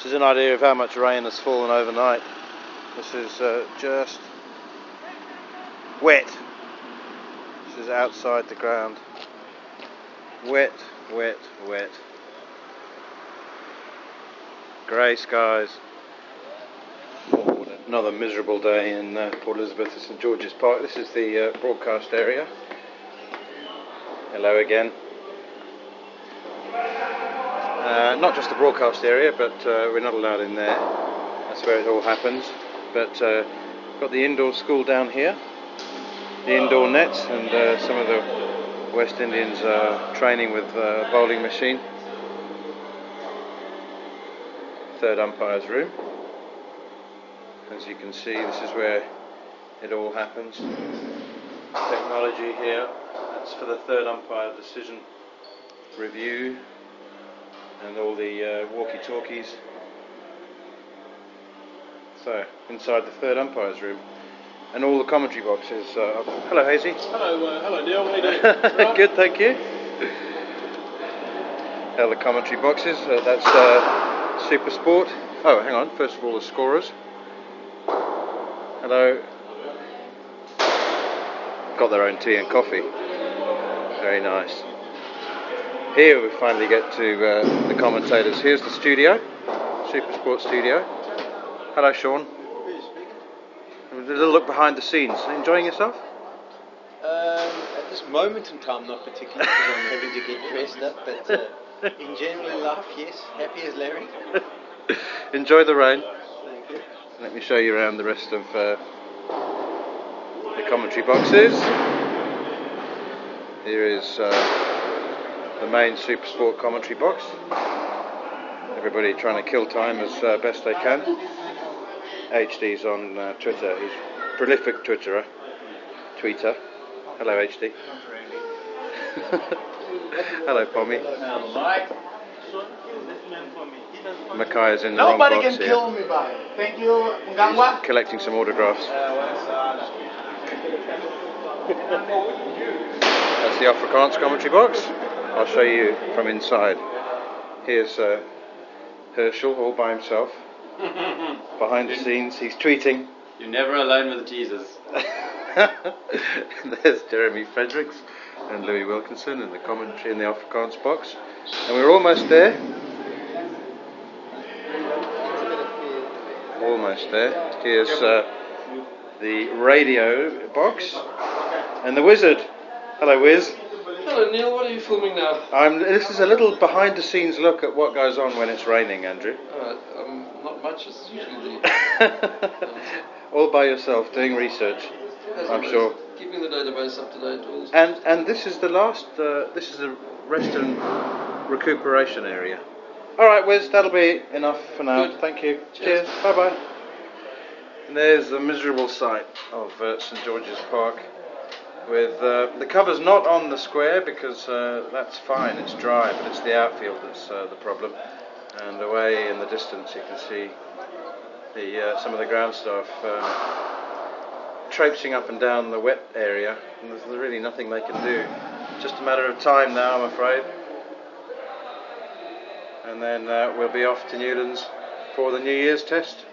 This is an idea of how much rain has fallen overnight. This is just wet. This is outside the ground. Wet, wet, wet. Grey skies. Another miserable day in Port Elizabeth at St George's Park. This is the broadcast area. Hello again. Not just the broadcast area, but we're not allowed in there. That's where it all happens. But got the indoor school down here, the indoor nets, and some of the West Indians are training with a bowling machine. Third umpire's room. As you can see, this is where it all happens. Technology here. That's for the third umpire decision review. And all the walkie-talkies. So, inside the third umpire's room. And all the commentary boxes. Hello, Hazy. Hello, Neil. How you doing? Right. Good, thank you. The commentary boxes. That's Super Sport. Oh, hang on. First of all, the scorers. Hello. Got their own tea and coffee. Very nice. Here we finally get to the commentators. Here's the studio, Super Sport studio. Hello, Sean. A little look behind the scenes. Enjoying yourself? At this moment in time, not particularly, because I'm having to get dressed up. But in general life, yes, happy as Larry. Enjoy the rain. Thank you. Let me show you around the rest of the commentary boxes. Here is the main Super Sport commentary box. Everybody trying to kill time as best they can. HD's on Twitter. He's a prolific tweeter. Hello, HD. Hello, Pommy. Mackay is in the wrong box here. Nobody can kill me by it. Thank you, Ngangwa. Collecting some autographs. That's the Afrikaans commentary box. I'll show you from inside. Here's Herschel all by himself. Behind the scenes, he's tweeting. You're never alone with Jesus. There's Jeremy Fredericks and Louis Wilkinson in the commentary in the Afrikaans box. And we're almost there. Almost there. Here's the radio box and the Wizard. Hello, Wiz. Hello, Neil. What are you filming now? This is a little behind-the-scenes look at what goes on when it's raining, Andrew. Not much, as usually the... All by yourself, doing research, I'm sure. Keeping the database up to date. And this is the last. This is the rest and recuperation area. All right, Wiz, that'll be enough for now. Good. Thank you. Cheers. Bye bye. And there's the miserable sight of St George's Park. With the cover's not on the square because that's fine, it's dry, but it's the outfield that's the problem. And away in the distance you can see some of the ground staff traipsing up and down the wet area, and there's really nothing they can do. Just a matter of time now, I'm afraid. And then we'll be off to Newlands for the New Year's test.